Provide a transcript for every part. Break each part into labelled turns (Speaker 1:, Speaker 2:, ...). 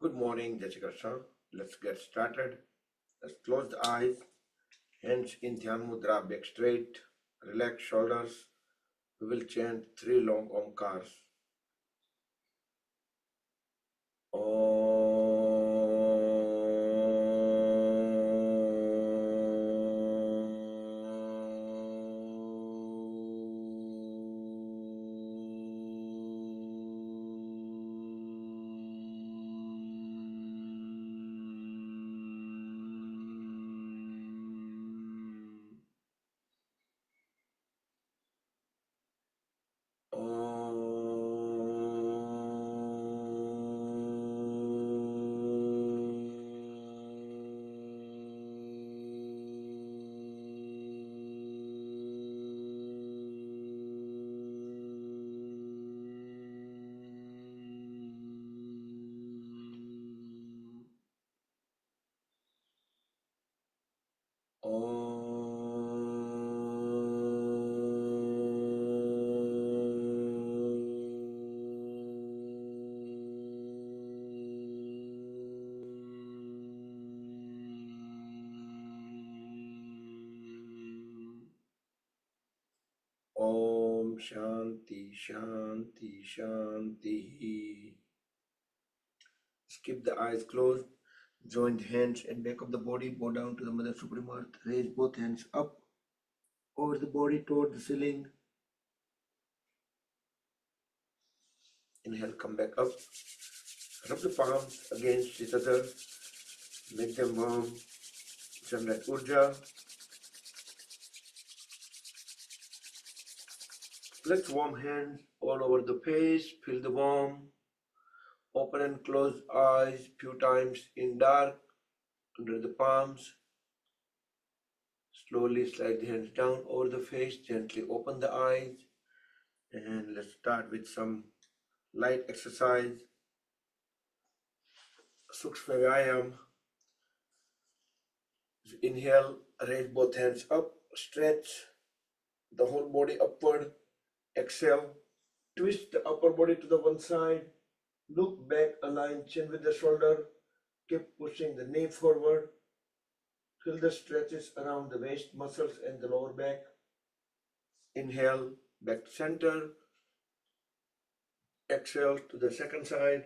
Speaker 1: Good morning, Jai Shri Krishna. Let's get started. Let's close the eyes, hands in Dhyan Mudra, back straight, relax shoulders. We will chant three long Omkars. Om Shanti Shanti Shanti. Keep the eyes closed. Join the hands at back of the body. Bow down to the Mother Supreme Earth. Raise both hands up over the body toward the ceiling. Inhale, come back up. Rub the palms against each other. Make them warm. Generate Urja. Let's warm hands all over the face. Feel the warm. Open and close eyes few times in dark under the palms. Slowly slide the hands down over the face. Gently open the eyes. And let's start with some light exercise. Sukshma Vyayam. Inhale, raise both hands up, stretch the whole body upward. Exhale, twist the upper body to the one side. Look back, align chin with the shoulder. Keep pushing the knee forward. Feel the stretches around the waist muscles and the lower back. Inhale, back to center. Exhale to the second side.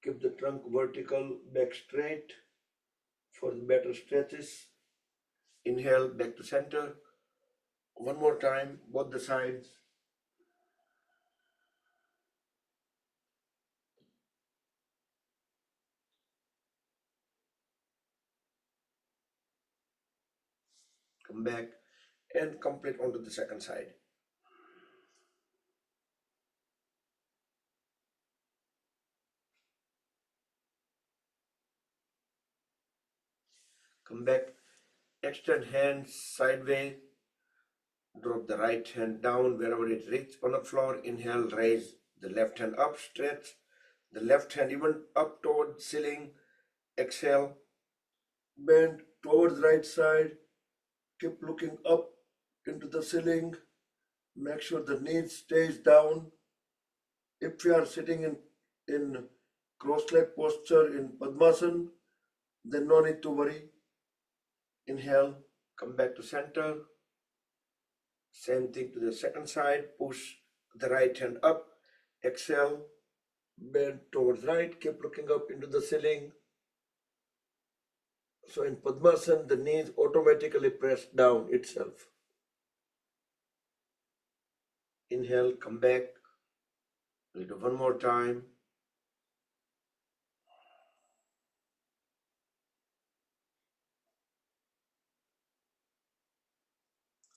Speaker 1: Keep the trunk vertical, back straight for the better stretches. Inhale, back to center. One more time, both the sides. Come back and complete onto the second side. Come back, extend hands sideways, drop the right hand down wherever it reaches on the floor. Inhale, raise the left hand up, stretch the left hand even up towards ceiling. Exhale, bend towards right side, keep looking up into the ceiling. Make sure the knee stays down. If you are sitting in cross-leg posture in Padmasana, then no need to worry. Inhale, come back to center. Same thing to the second side. Push the right hand up. Exhale, bend towards right. Keep looking up into the ceiling. So in Padmasana, the knees automatically press down itself. Inhale, come back. We'll do one more time.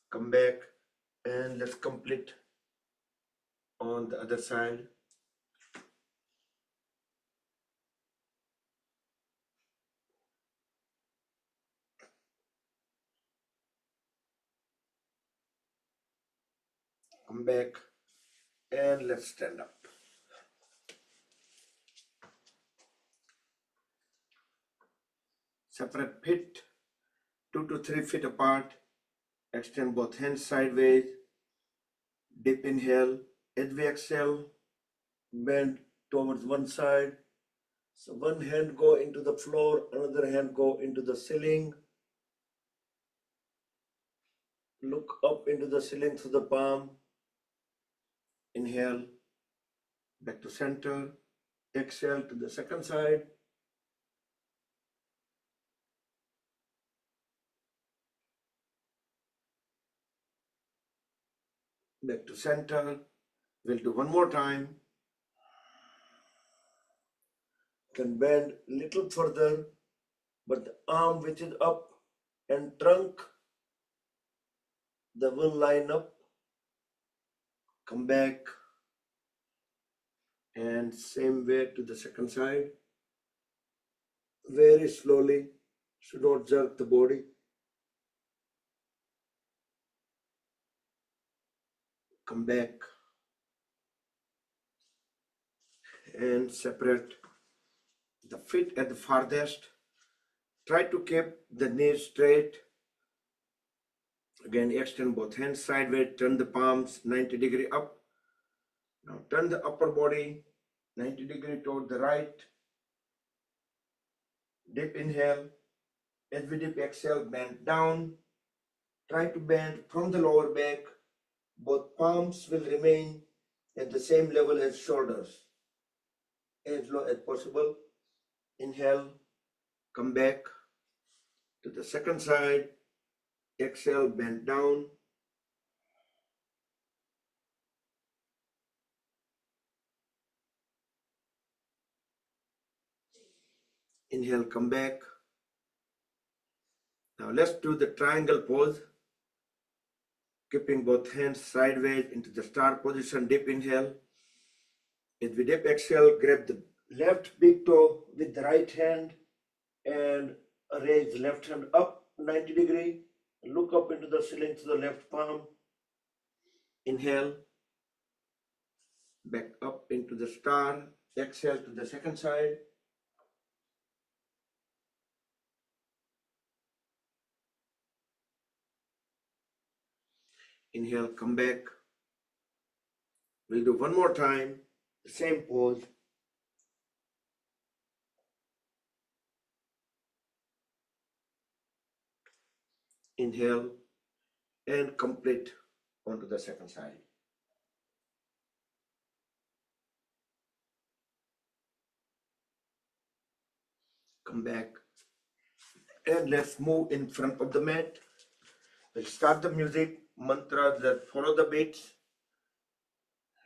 Speaker 1: Come back and let's complete on the other side. Come back and let's stand up. Separate feet 2 to 3 feet apart. Extend both hands sideways. Deep inhale. As we exhale, bend towards one side. So one hand go into the floor, another hand go into the ceiling. Look up into the ceiling through the palm. Inhale, back to center. Exhale to the second side. Back to center. We'll do one more time. Can bend little further, but the arm which is up and trunk, they will line up. Come back and same way to the second side. Very slowly, should not jerk the body. Come back and separate the feet at the farthest. Try to keep the knees straight. Again, extend both hands sideways, turn the palms 90 degree up. Now turn the upper body 90 degree toward the right. Deep inhale. As we deep exhale, bend down. Try to bend from the lower back. Both palms will remain at the same level as shoulders, as low as possible. Inhale, come back to the second side. Exhale, bend down. Inhale, come back. Now let's do the triangle pose. Keeping both hands sideways into the star position. Deep inhale. As we deep exhale, grab the left big toe with the right hand and raise the left hand up 90 degree. Look up into the ceiling to the left palm. Inhale. Back up into the star. Exhale to the second side. Inhale, come back. We'll do one more time, the same pose. Inhale and complete onto the second side. Come back and let's move in front of the mat. We'll start the music, mantras that follow the beats.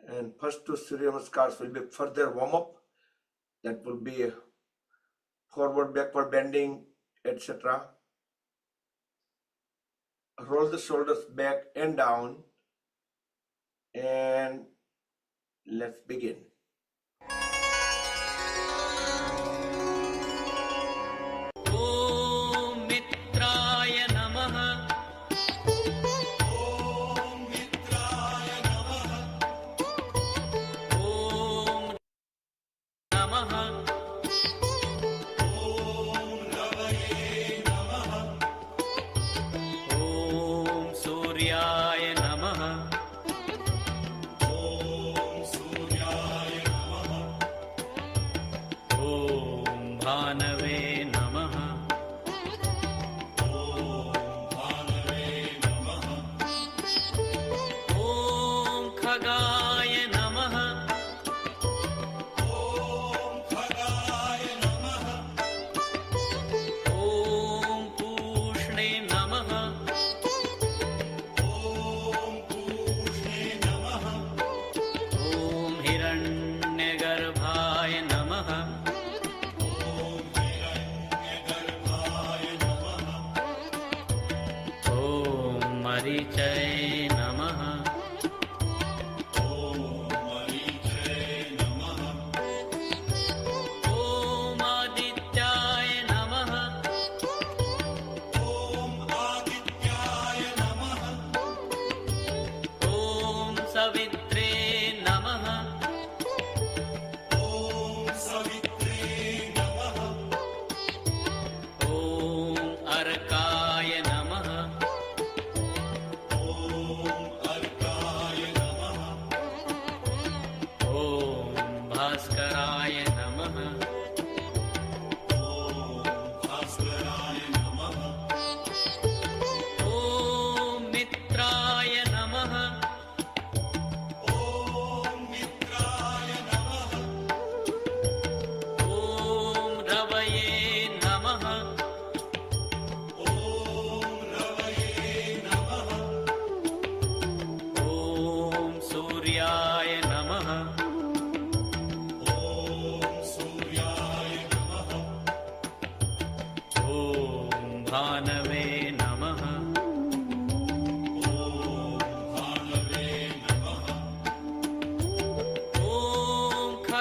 Speaker 1: And first two Surya Namaskars will be further warm up. That will be forward, backward bending, etc. Roll the shoulders back and down. And let's begin.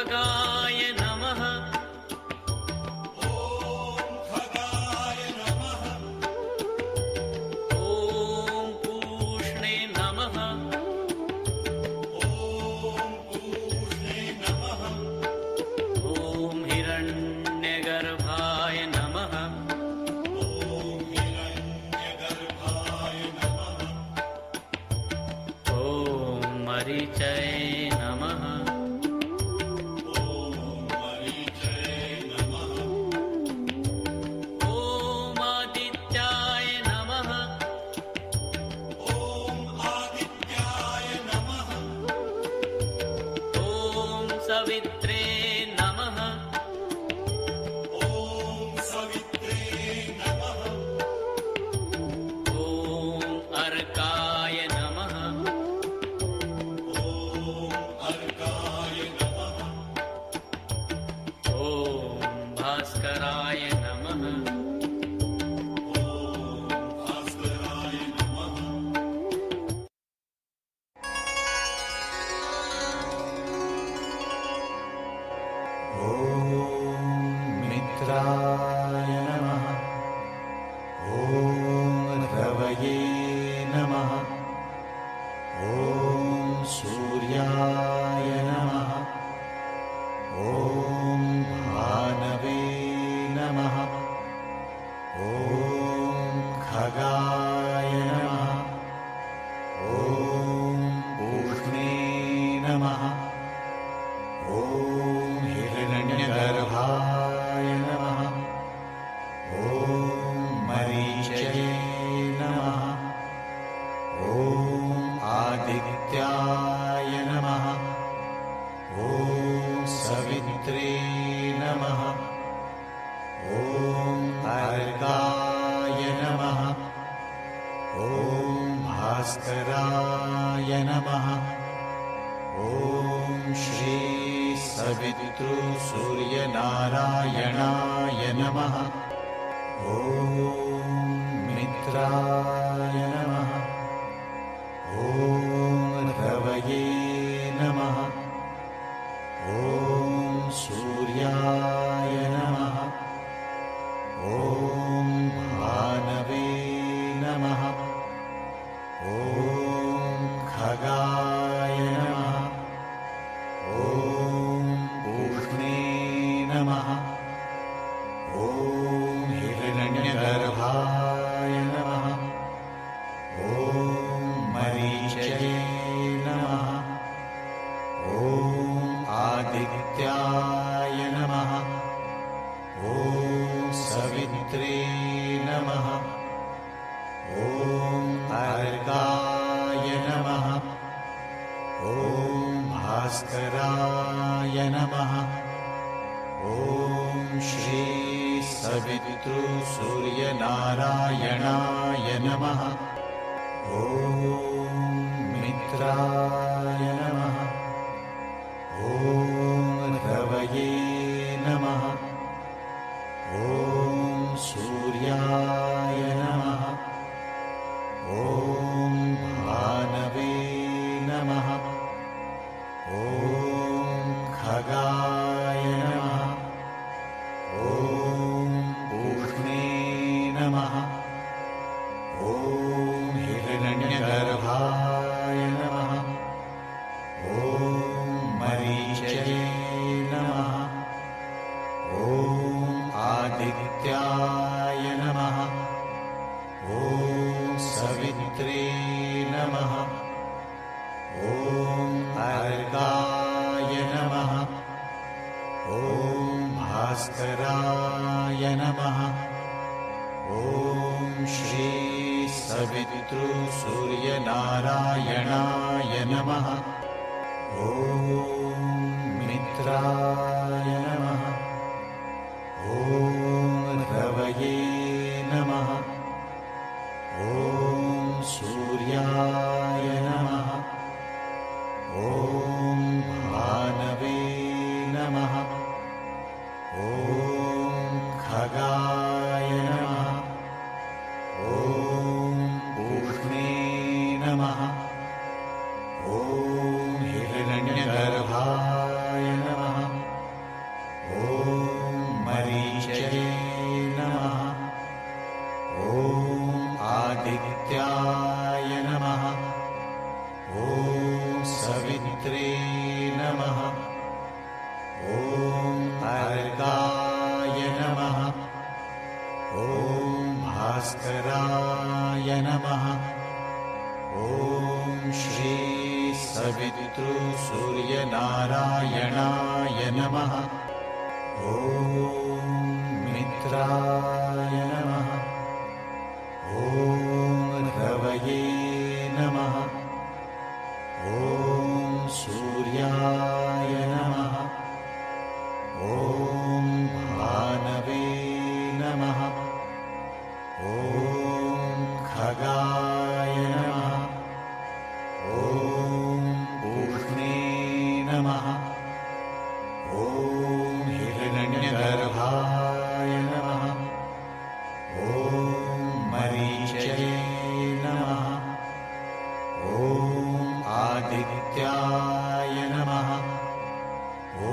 Speaker 2: खगाय नमः। ॐ पूष्णे नमः। ॐ हिरण्यगर्भाय नमः। ॐ मरीचये नमः। ॐ आदित्याय नमः। ॐ सवित्रे नमः। ॐ अर्काय नमः। ॐ भास्कराय नमः।
Speaker 3: ॐ मित्राय नमः। ॐ रवये नमः। ॐ सूर्याय नमः। ॐ भानवे नमः। ॐ खगाय नमः। ॐ पूष्णे नमः। ॐ हिरण्यगर्भाय नमः। ॐ मरीचये नमः। ॐ आदित्याय नमः। ॐ सवित्रे नमः। ॐ अर्काय नमः। ॐ भास्कराय नमः। ॐ श्री सवितृ सूर्यनारायणाय नमः। ॐ मित्राय नमः। ॐ रवये नमः। ॐ सूर्याय नमः। ॐ भानवे नमः। ॐ खगाय नमः। ॐ पूष्णे नमः। ॐ हिरण्यगर्भाय नमः। ॐ मरीचये नमः। ॐ आदित्याय नमः। ॐ सवित्रे नमः। ॐ अर्काय नमः। ॐ भास्कराय नमः। ॐ श्री सवितृ सूर्यनारायणाय नमः। ॐ मित्राय नमः। ॐ रवये नमः। ॐ सूर्याय नमः। ॐ भानवे नमः। ॐ खगाय नमः। ॐ पूष्णे नमः। ॐ हिरण्यगर्भाय नमः। ॐ मरीचये नमः। ॐ आदित्याय नमः। ॐ सवित्रे नमः। ॐ अर्काय नमः। ॐ भास्कराय नमः। ॐ श्री सवितृ सूर्यनारायणाय नमः। ॐ मित्राय नमः। ॐ रवये नमः। ॐ सूर्याय नमः। ॐ भानवे नमः। ॐ खगाय नमः। ॐ पूष्णे नमः। ॐ हिरण्यगर्भाय नमः। नारायणाय नमः। ॐ मित्राय नमः। ॐ रवये नमः। ॐ सूर्याय नमः। ॐ भानवे नमः। ॐ खगाय नमः। ॐ पूष्णे नमः। ॐ हिरण्यगर्भाय नमः। ॐ मरीचये नमः। ॐ आदित्याय नमः। ॐ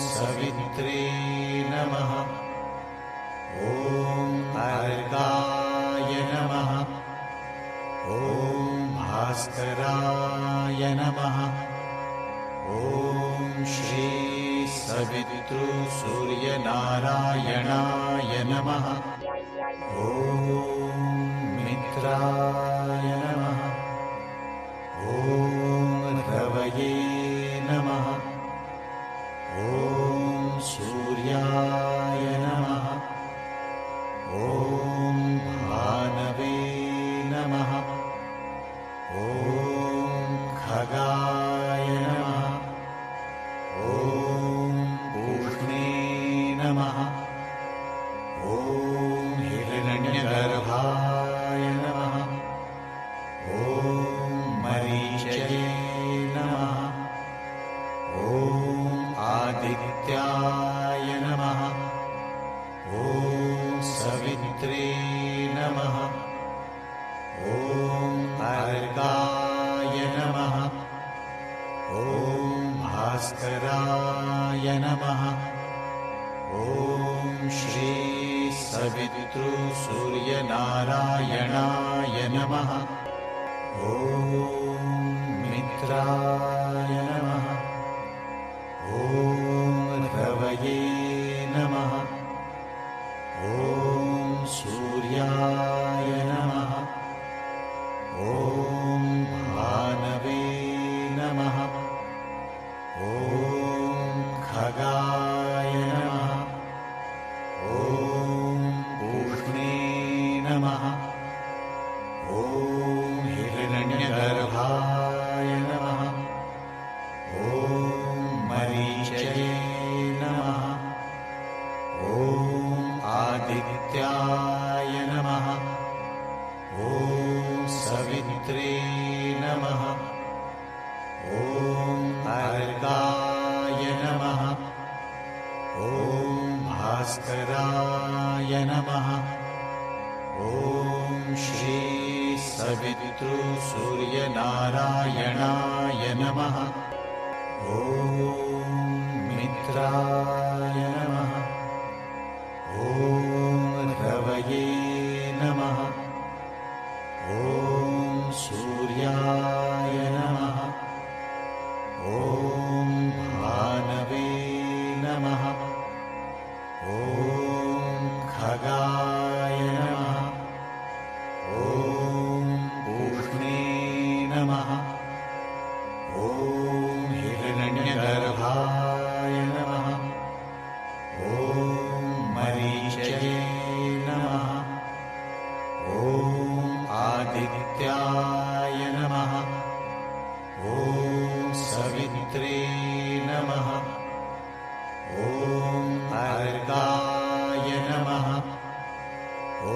Speaker 3: सवित्रे नमः। ॐ अर्काय नमः। ॐ भास्कराय नमः। ॐ श्री सवितृसूर्यनारायणाय नमः। ॐ मित्राय नमः। ॐ रवये नमः। ॐ सूर्याय नमः। ॐ भानवे नमः। ॐ खगाय नमः। ॐ पूष्णे नमः। ॐ हिरण्यगर्भाय नमः। ॐ मरीचये नमः। ॐ आदित्याय नमः। ॐ सवित्रे नमः। ॐ अर्काय नमः। ॐ भास्कराय नमः। ॐ श्री सवितृसूर्यनारायणाय नमः। ॐ मित्राय नमः। ॐ रवये नमः। ॐ सूर्याय नमः। ॐ भानवे नमः। ॐ खगाय नमः। ॐ पूष्णे नमः। ॐ हिरण्यगर्भाय नमः। ॐ मरीचये नमः। ॐ आदित्याय नमः। ॐ सवित्रे नमः। ॐ अर्काय नमः। ॐ भास्कराय नमः। ॐ श्री सवितृसूर्यनारायणाय नमः। ॐ मित्राय नमः। ॐ रवये नमः। ॐ सूर्याय नमः। ॐ भानवे नमः। ॐ खगाय नमः। ॐ पूष्णे नमः। ॐ हिरण्यगर्भाय नमः। ॐ मरीचये नमः। ॐ आदित्याय नमः। ॐ सवित्रे नमः। ॐ अर्काय नमः। ॐ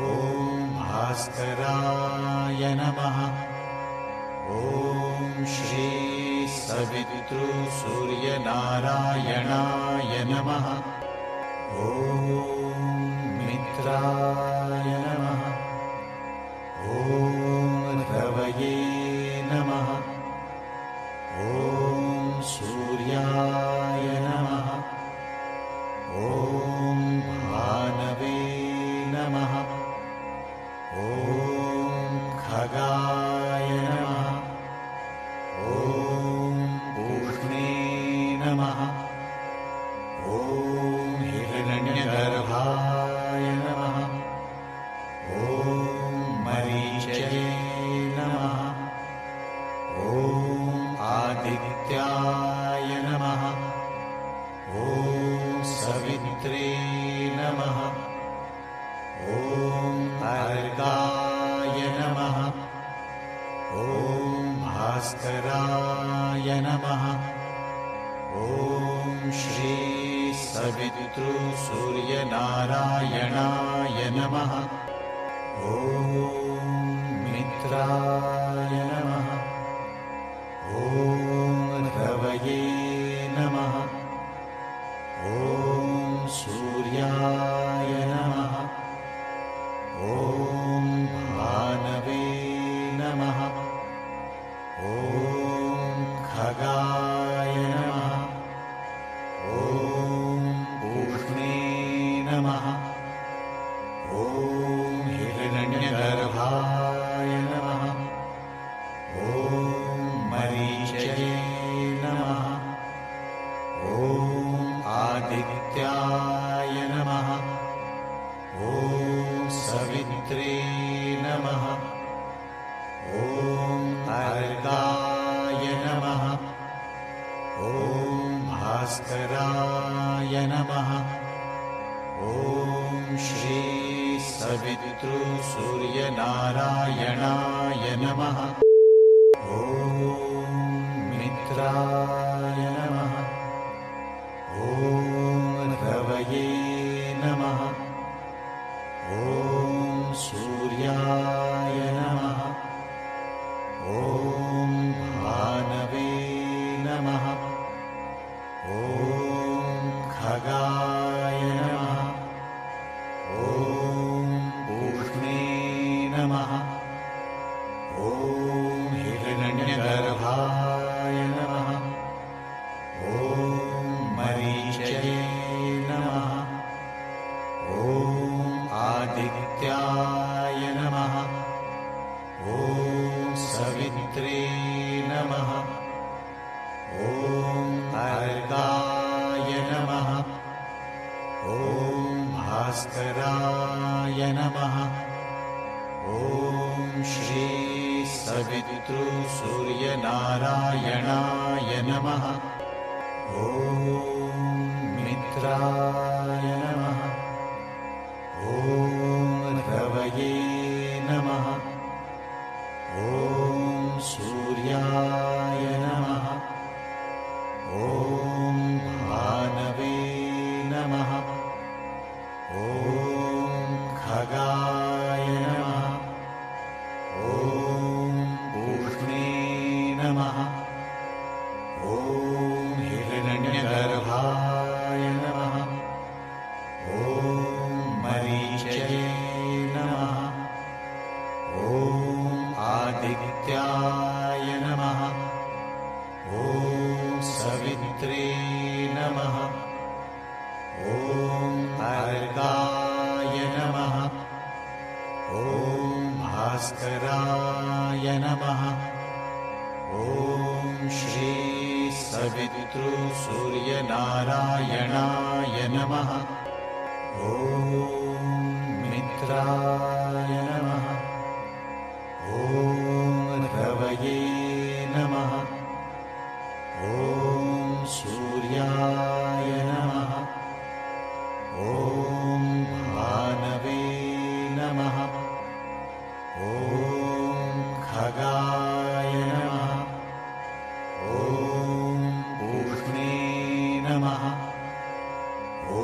Speaker 3: भास्कराय नमः। ॐ श्री सवितृसूर्यनारायणाय नमः। ॐ मित्राय नमः। ॐ रवये नमः। ॐ सूर्याय नमः। ॐ भानवे नमः। ॐ खगाय नमः। ॐ पूष्णे नमः। ॐ हिरण्यगर्भाय नमः। ॐ मरीचये नमः। ॐ आदित्याय नमः। श्री सवितृसूर्यनारायणाय नमः। ॐ मित्राय नमः। ॐ रवये नमः। ॐ सूर्याय नमः। ॐ भानवे नमः। ॐ खगाय नमः। ॐ पूष्णे नमः। ॐ हिरण्यगर्भाय नमः। ॐ मरीचये नमः। ॐ आदित्याय नमः। ॐ सवित्रे नमः। ॐ अर्गाय नमः। ॐ भास्कराय नमः। ॐ श्री सवितृसूर्यनारायणाय नमः। ॐ मित्राय नमः। ॐ रवये नमः। ॐ सूर्याय नमः। ॐ भानवे नमः। ॐ खगाय नमः। ॐ पूष्णे नमः। ॐ हिरण्यगर्भाय नमः। ॐ मरीचये नमः। ॐ आदित्याय नमः। ॐ सवित्रे नमः। ॐ अर्गाय नमः। ॐ भास्कराय नमः। ॐ श्री सवितृसूर्यनारायणाय नमः। ॐ मित्राय नमः। ॐ रवये नमः। ॐ सूर्याय नमः। ॐ भानवे नमः। ॐ खगाय नमः। ॐ पूष्णे नमः। ॐ हिरण्यगर्भाय नमः। ॐ मरीचये नमः। ॐ आदित्याय नमः। ॐ सवित्रे नमः। ॐ अर्गाय नमः। ॐ भास्कराय नमः। ॐ श्री सवितृसूर्यनारायणाय नमः। ॐ मित्राय नमः। ॐ रवये नमः। ॐ सूर्याय नमः। ॐ भानवे नमः। ॐ खगाय नमः। ॐ पूष्णे नमः। ॐ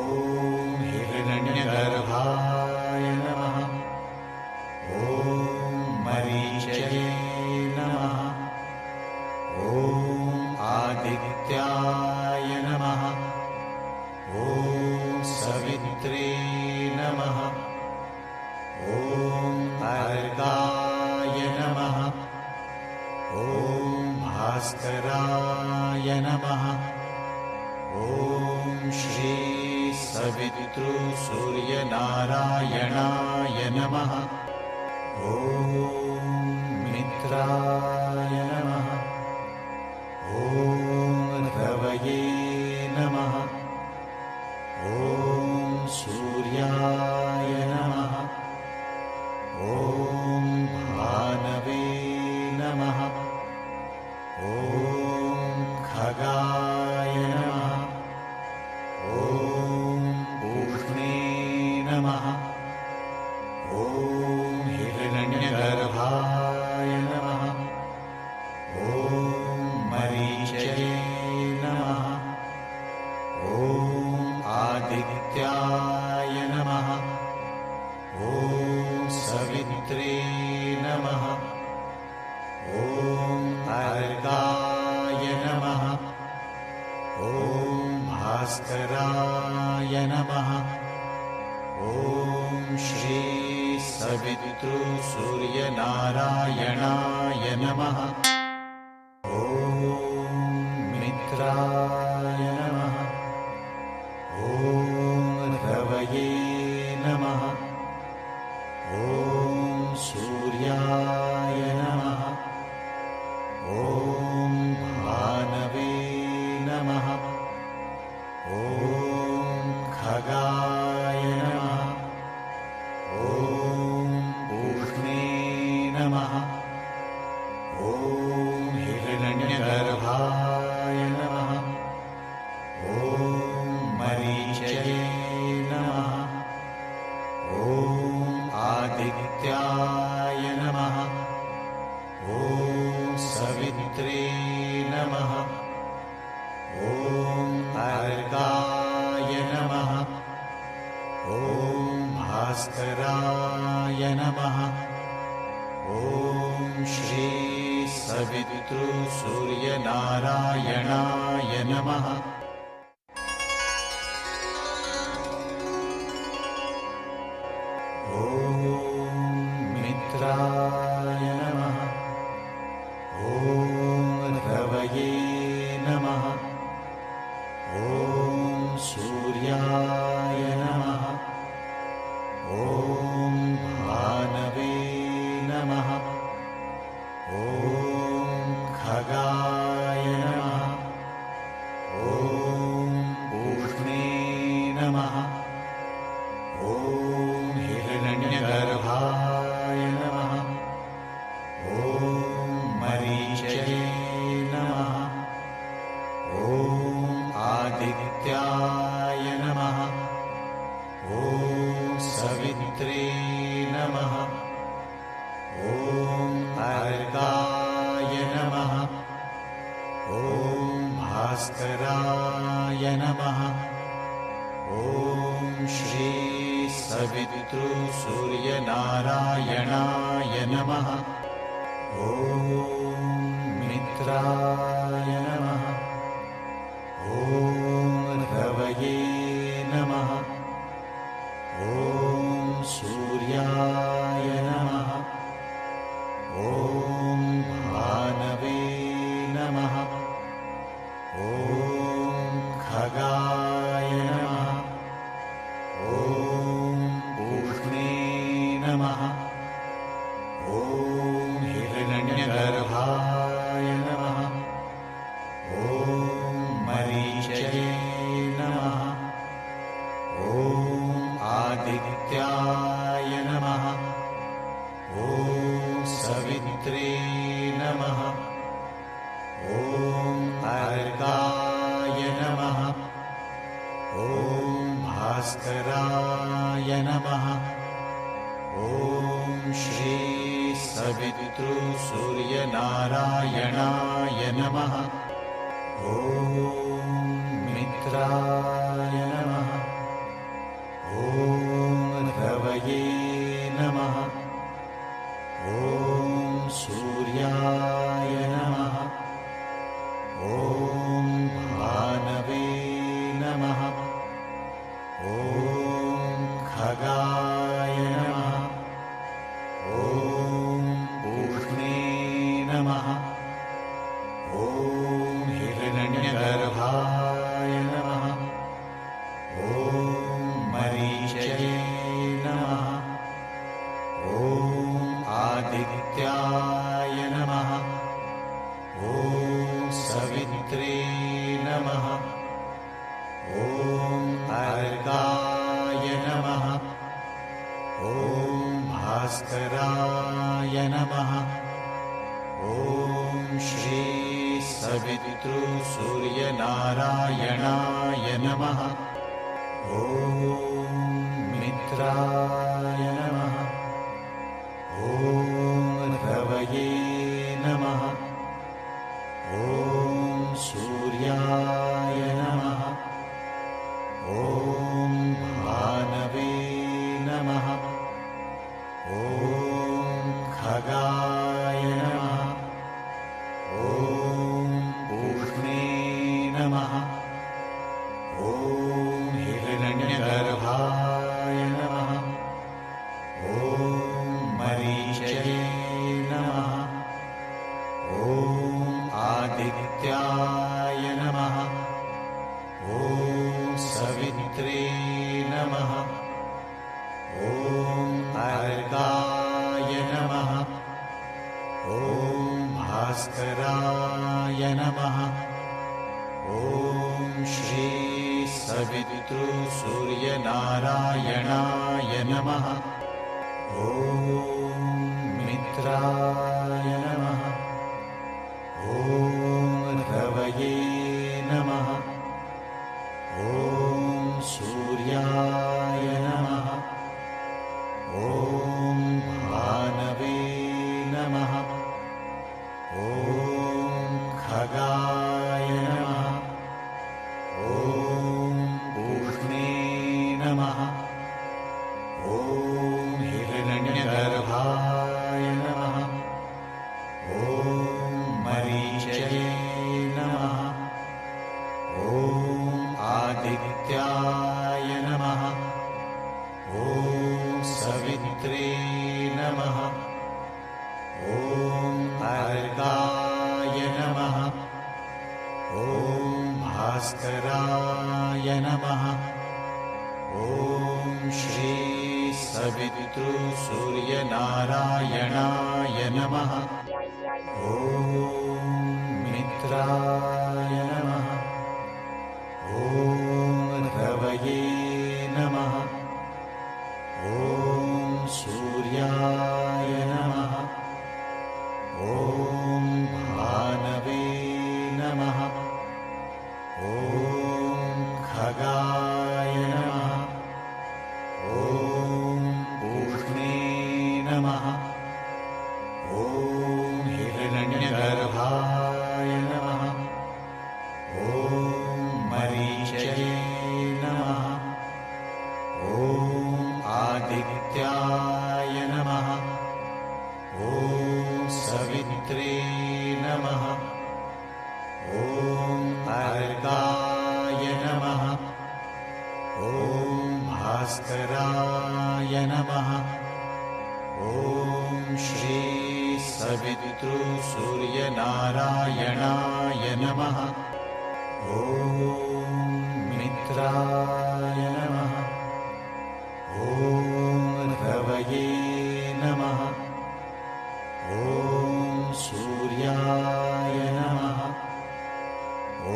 Speaker 3: हिरण्यगर्भाय नमः। ॐ मरीचये नमः। ॐ आदित्याय नमः। ॐ सवित्रे नमः। ॐ अर्गाय नमः। ॐ भास्कराय नमः। ॐ श्री सवितृसूर्यनारायणाय नमः। ॐ मित्राय नमः। ॐ रवये नमः। ॐ सूर्याय नमः। ॐ भानवे नमः। ॐ खगाय नमः। ॐ पूष्णे नमः। ॐ हिरण्यगर्भाय नमः। ॐ मरीचये नमः। ॐ आदित्याय नमः। ॐ सवित्रे नमः। ॐ अर्काय नमः। ॐ भास्कराय नमः। ॐ श्री सवितृसूर्यनारायणाय नमः। ॐ मित्राय नमः। ॐ रवये नमः। ॐ सूर्याय नमः। ॐ भानवे नमः। ॐ खगाय नमः। ॐ पूष्णे नमः। ॐ हिरण्यगर्भाय नमः। ॐ मरीचये नमः। ॐ आदित्याय नमः। ॐ सवित्रे नमः। ॐ अर्काय नमः। ॐ भास्कराय नमः। ॐ श्री सवितृसूर्यनारायणाय नमः। ॐ मित्राय नमः। ॐ रवये नमः। ॐ सूर्याय नमः। ॐ भानवे नमः। ॐ खगाय नमः। ॐ पूष्णे नमः। ॐ हिरण्यगर्भाय नमः। ॐ मरीचये नमः। ॐ आदित्याय नमः। ॐ सवित्रे नमः। ॐ अर्काय नमः। ॐ भास्कराय नमः। ॐ श्री सवितृसूर्यनारायणाय नमः। ॐ मित्राय नमः। ॐ रवये नमः। ॐ सूर्याय नमः। ॐ भानवे नमः। ॐ खगाय नमः। ॐ पूष्णे नमः। ॐ हिरण्यगर्भाय नमः। ॐ मरीचये नमः। ॐ आदित्याय नमः। ॐ सवित्रे नमः। ॐ अर्काय नमः। ॐ भास्कराय नमः। ॐ श्री सवितृसूर्यनारायणाय नमः। ॐ मित्राय नमः। ॐ रवये नमः। ॐ सूर्याय नमः। ॐ भानवे नमः। ॐ खगाय नमः। ॐ पूष्णे नमः। ॐ हिरण्यगर्भाय नमः। ॐ मरीचये नमः। ॐ आदित्याय नमः। ॐ सवित्रे नमः। ॐ अर्काय नमः। ॐ भास्कराय नमः। ॐ श्री सवितृसूर्यनारायणाय नमः। ॐ मित्राय नमः। ॐ रवये नमः। ॐ सूर्याय नमः। ॐ ॐ हिरण्यगर्भाय नमः। ॐ मरीचये नमः। ॐ आदित्याय नमः। ॐ सवित्रे नमः। ॐ अर्काय नमः। ॐ भास्कराय नमः। ॐ श्री सवितृसूर्यनारायणाय नमः। ॐ मित्राय नमः। ॐ रवये नमः। ॐ सूर्याय नमः। ॐ भानवे नमः। ॐ खगाय नमः। ॐ पूष्णे नमः। ॐ हिरण्यगर्भाय नमः। ॐ मरीचये नमः। ॐ आदित्याय नमः। ॐ सवित्रे नमः। ॐ अर्काय नमः। ॐ भास्कराय नमः। ॐ श्री सवितृसूर्यनारायणाय नमः। ॐ मित्राय नमः। ॐ रवये नमः। ॐ सूर्याय नमः। ॐ भानवे नमः। ॐ खगाय नमः। ॐ पूष्णे नमः। ॐ हिरण्यगर्भाय नमः। ॐ मरीचये नमः। ॐ आदित्याय नमः। ॐ सवित्रे नमः। ॐ अर्काय नमः। ॐ भास्कराय नमः। ॐ श्री सवितृसूर्यनारायणाय नमः। ॐ मित्राय नमः। ॐ रवये नमः। ॐ सूर्याय नमः।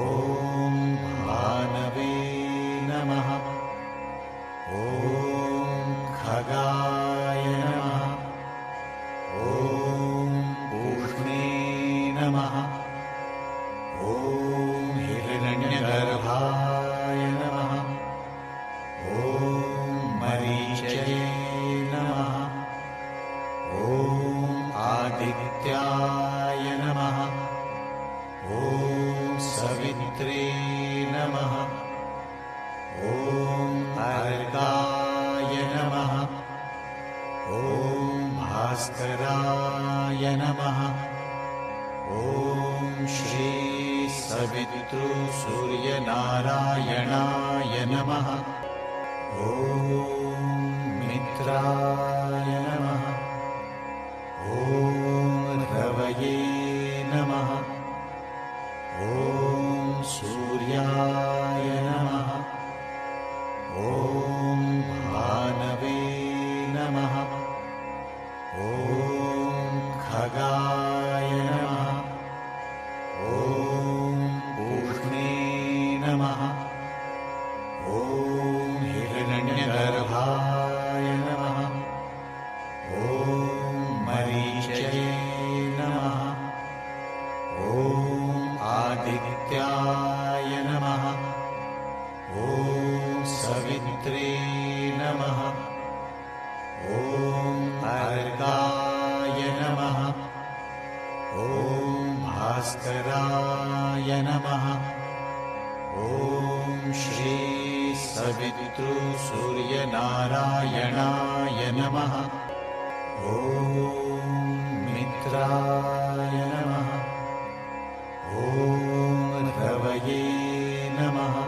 Speaker 3: ॐ भानवे नमः। ॐ खगाय नमः। ॐ पूष्णे नमः। ॐ हिरण्यगर्भाय नमः। ॐ मरीचये नमः। ॐ आदित्याय नमः। ॐ सवित्रे नमः। ॐ अर्काय नमः। ॐ भास्कराय नमः। ॐ श्री सवितृसूर्यनारायणाय नमः। ॐ मित्राय नमः। ॐ रवये नमः। ॐ सूर्याय नमः। ॐ भानवे नमः। ॐ खगाय नमः। ॐ पूष्णे नमः। ॐ हिरण्यगर्भाय नमः। ॐ मरीचये नमः। ॐ आदित्याय नमः। ॐ सवित्रे नमः। ॐ अर्काय नमः। ॐ भास्कराय नमः। ॐ श्री सवितृसूर्यनारायणाय नमः। ॐ मित्राय नमः। ॐ रवये नमः। ॐ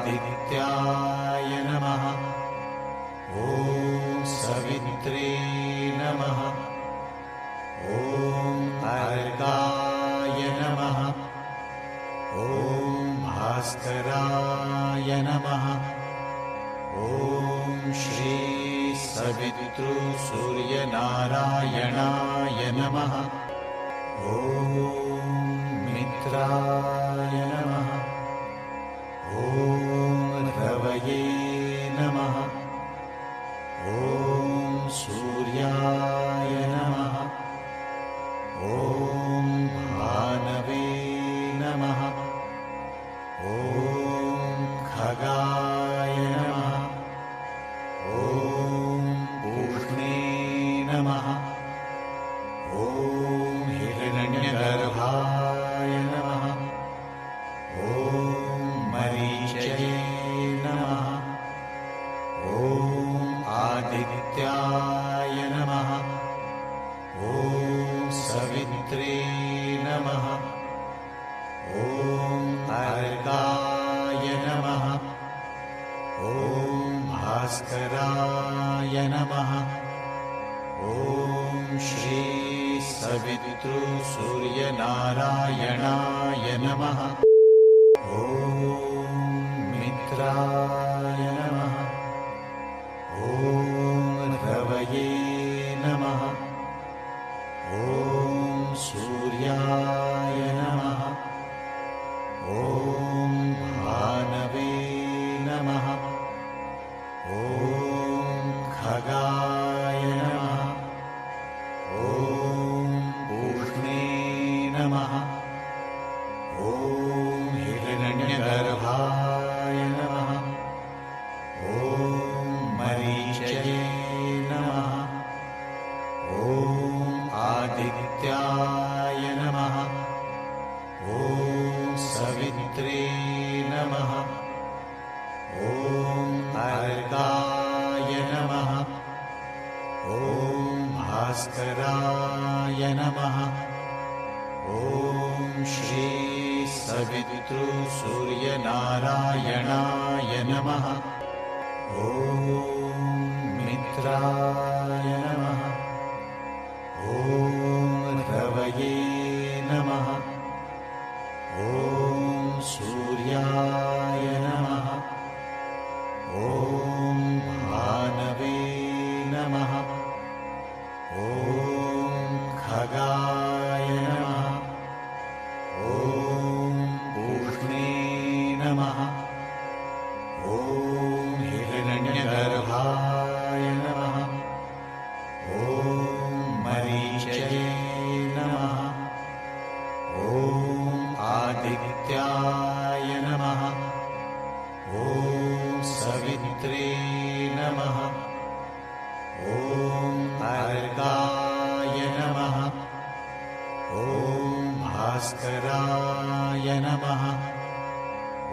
Speaker 3: आदित्याय नमः। ॐ सवित्रे नमः। ॐ अर्काय नमः। ॐ भास्कराय नमः। ॐ श्री सवितृसूर्यनारायणाय नमः। ॐ मित्राय नमः। ॐ रवये नमः। ॐ सूर्याय नमः। ॐ भानवे नमः। ॐ खगाय नमः। ॐ पूष्णे नमः। ॐ हिरण्यगर्भाय नमः। ॐ मरीचये नमः। ॐ आदित्याय नमः। ॐ सवित्रे नमः। ॐ अर्काय नमः। ॐ भास्कराय नमः। ॐ श्री सवितृसूर्यनारायणाय नमः। ॐ मित्राय नमः। ॐ रवये नमः। ॐ सूर्याय नमः। ॐ भानवे नमः। ॐ खगाय नमः। ॐ पूष्णे नमः। ॐ हिरण्यगर्भाय नमः। ॐ मरीचये नमः। ॐ आदित्याय नमः। ॐ सवित्रे नमः। ॐ अर्काय नमः। ॐ भास्कराय नमः। ॐ श्री सवितृसूर्यनारायणाय नमः। ॐ मित्राय नमः। ॐ रवये नमः। ॐ सूर्याय नमः। ॐ भानवे नमः। ॐ खगाय नमः। ॐ पूष्णे नमः। ॐ हिरण्यगर्भाय नमः। ॐ मरीचये नमः। ॐ आदित्याय नमः। ॐ सवित्रे नमः। ॐ अर्काय नमः। ॐ भास्कराय नमः।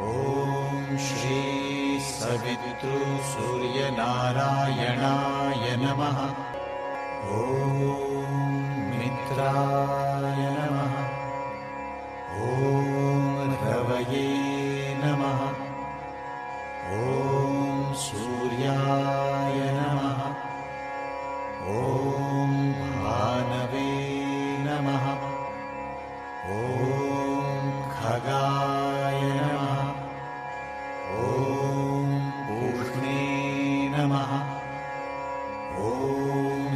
Speaker 3: ॐ श्री सवितृसूर्यनारायणाय नमः। ॐ मित्राय नमः। ॐ रवये नमः। ॐ सूर्याय नमः। ॐ भानवे नमः। ॐ खगाय नमः। ॐ पूष्णे नमः। ॐ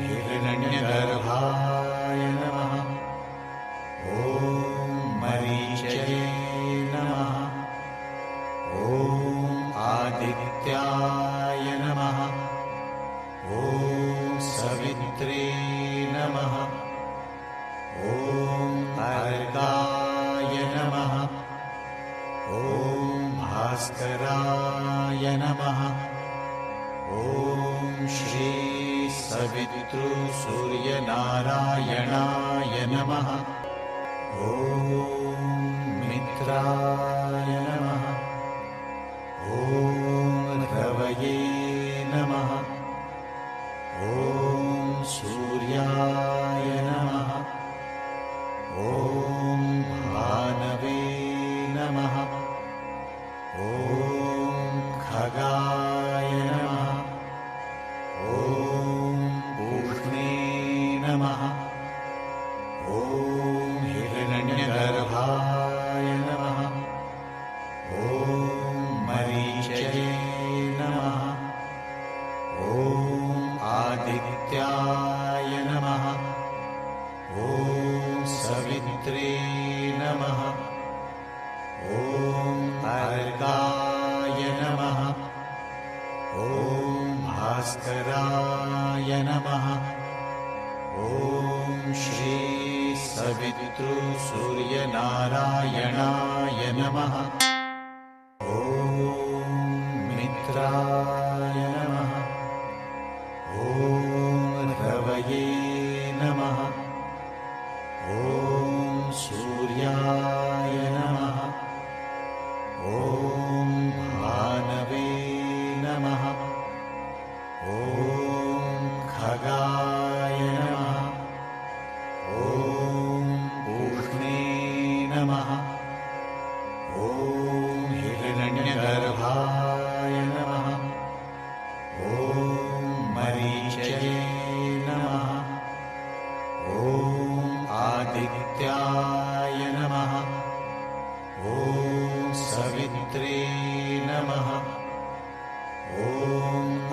Speaker 3: हिरण्यगर्भाय नमः। ॐ मरीचये नमः। ॐ आदित्याय नमः। ॐ सवित्रे नमः। ॐ अर्काय नमः। ॐ भास्कराय नमः। ॐ श्री सवितृसूर्यनारायणाय नमः। ॐ मित्राय नमः। ॐ रवये नमः। ॐ सूर्याय नमः। ॐ भानवे नमः। ॐ खगाय नमः ॐ पूष्णे नमः ॐ हिरण्यगर्भाय नमः ॐ मरीचये नमः ॐ आदित्याय नमः ॐ सवित्रे नमः ॐ अर्काय नमः ॐ भास्कराय नमः ॐ श्री सवितृसूर्यनारायणाय नमः ॐ मित्राय नमः ॐ रवये नमः ॐ सूर्याय नमः ॐ भानवे नमः ॐ खगाय नमः ॐ पूष्णे नमः ॐ हिरण्यगर्भाय नमः ॐ मरीचये नमः ॐ आदित्याय नमः ॐ सवित्रे नमः ॐ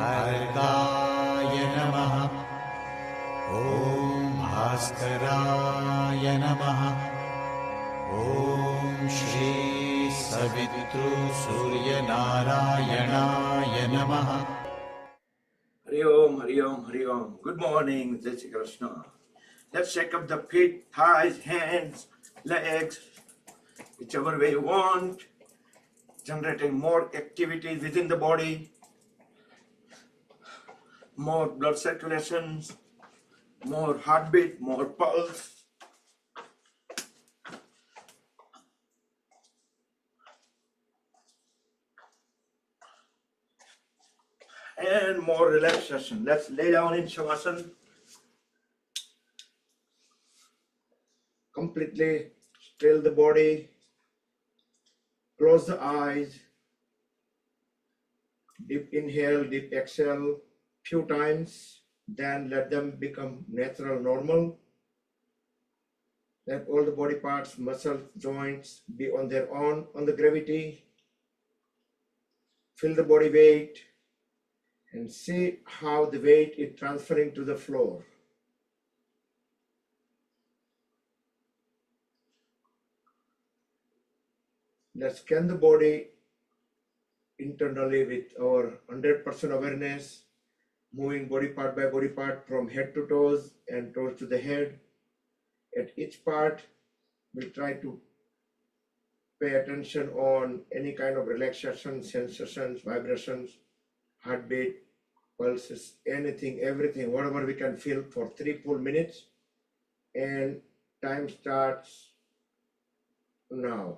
Speaker 3: अर्काय नमः ॐ भास्कराय नमः ॐ श्री सवितृसूर्यनारायणाय नमः
Speaker 1: Hari Om, Hari Om, Hari Om. Good morning, Jai Shri Krishna. Let's shake up the feet, thighs, hands, legs, whichever way you want, generating more activity within the body, more blood circulations, more heartbeat, more pulse. And more relaxation. Let's lay down in Shavasana. Completely still the body. Close the eyes. Deep inhale, deep exhale few times. Then let them become natural, normal. Let all the body parts, muscles, joints be on their own, on the gravity. Feel the body weight and see how the weight is transferring to the floor. Let's scan the body internally with our 100% awareness, moving body part by body part from head to toes and toes to the head. At each part, we try to pay attention on any kind of relaxation, sensations, vibrations, heartbeat, pulses, anything, everything, whatever we can feel for 3 full minutes. And time starts now.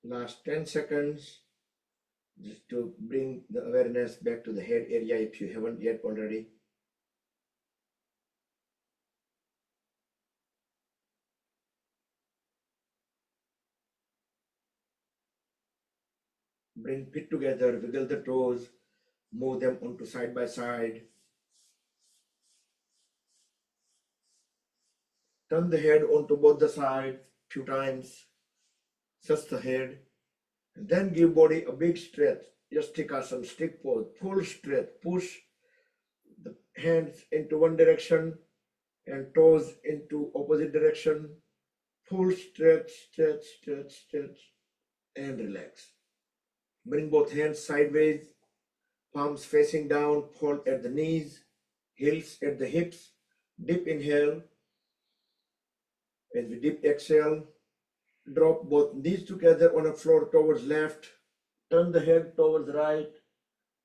Speaker 1: Last 10 seconds just to bring the awareness back to the head area if you haven't yet already. Bring feet together, wiggle the toes, move them onto side by side. Turn the head onto both the sides few times. Touch the head. And then give body a big stretch. Yastikasana, stick pose, full stretch. Push the hands into one direction and toes into opposite direction. Full stretch, stretch, stretch, stretch, and relax. Bring both hands sideways, palms facing down, fold at the knees, heels at the hips. Deep inhale. As we deep exhale, drop both knees together on the floor towards left. Turn the head towards right.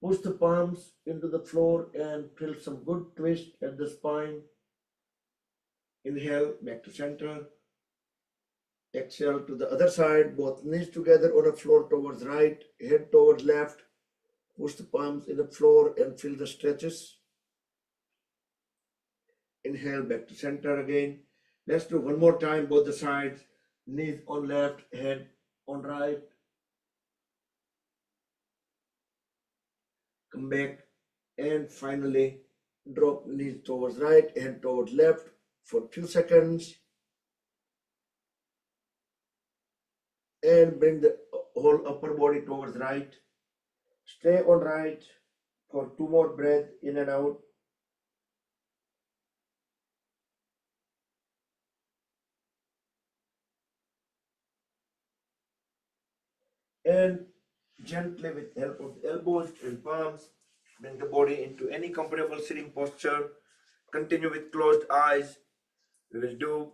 Speaker 1: Push the palms into the floor and feel some good twist at the spine. Inhale, back to center. Exhale to the other side, both knees together on the floor towards right, head towards left. Push the palms in the floor and feel the stretches. Inhale, back to center again. Let's do one more time, both the sides. Knees on left, head on right. Come back and finally drop knees towards right, head towards left for a few seconds. And bring the whole upper body towards right. Stay on right for 2 more breaths in and out. And gently with the help of the elbows and palms, bring the body into any comfortable sitting posture. Continue with closed eyes. We will do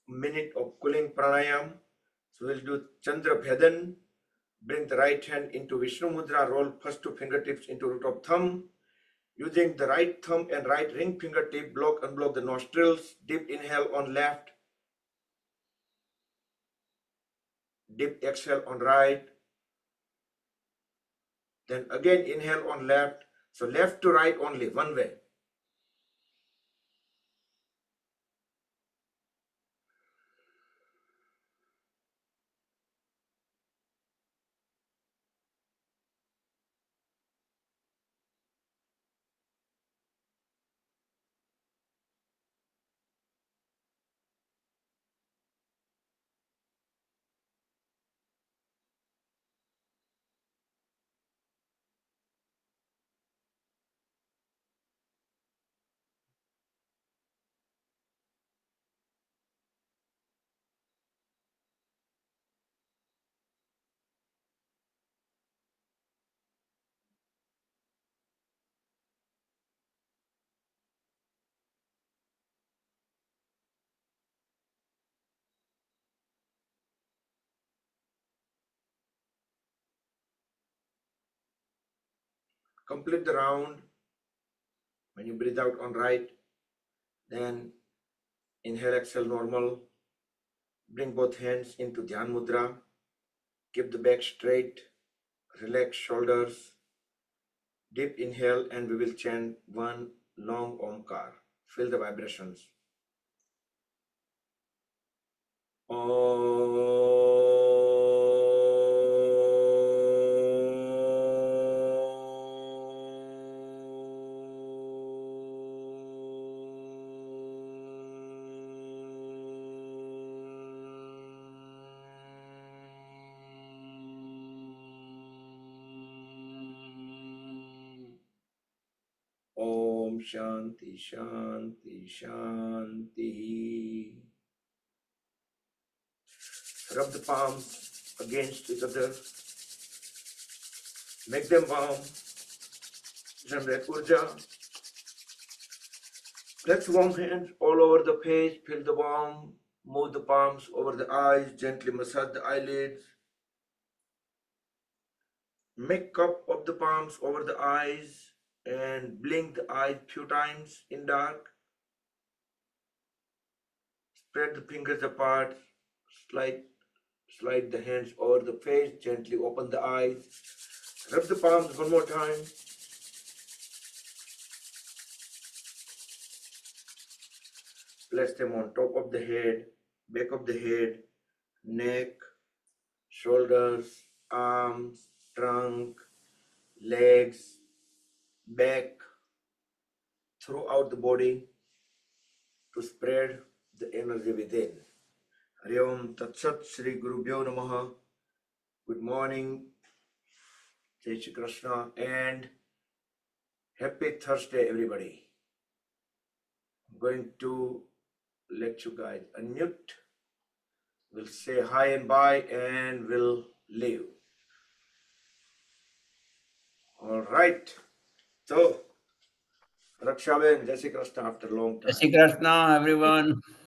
Speaker 1: a minute of cooling pranayam. So we'll do Chandra Bhedan. Bring the right hand into Vishnu Mudra. Roll first 2 fingertips into root of thumb. Using the right thumb and right ring fingertip, block, unblock the nostrils. Deep inhale on left. Deep exhale on right. Then again inhale on left. So left to right only, one way. Complete the round. When you breathe out on right, then inhale, exhale normal. Bring both hands into Dhyan Mudra. Keep the back straight. Relax shoulders. Deep inhale and we will chant one long Omkar. Feel the vibrations. Om Shanti Shanti Shanti. Rub the palms against each other. Make them warm. Generate urja. Let's warm hands all over the face. Feel the warm. Move the palms over the eyes. Gently massage the eyelids. Make cup of the palms over the eyes and blink the eyes few times in dark. Spread the fingers apart. Slide the hands over the face, gently open the eyes. Rub the palms one more time. Place them on top of the head, back of the head, neck, shoulders, arms, trunk, legs, back, throughout the body to spread the energy within. Hari Om Tat Sat Shri Gurubhyo Namaha. Good morning, Jai Shri Krishna, and happy Thursday, everybody. I'm going to let you guys unmute. We'll say hi and bye and we'll leave. All right. So, Rakshaben, Jai Shri Krishna after a long
Speaker 4: Jai
Speaker 1: time.
Speaker 4: Shri Krishna, everyone.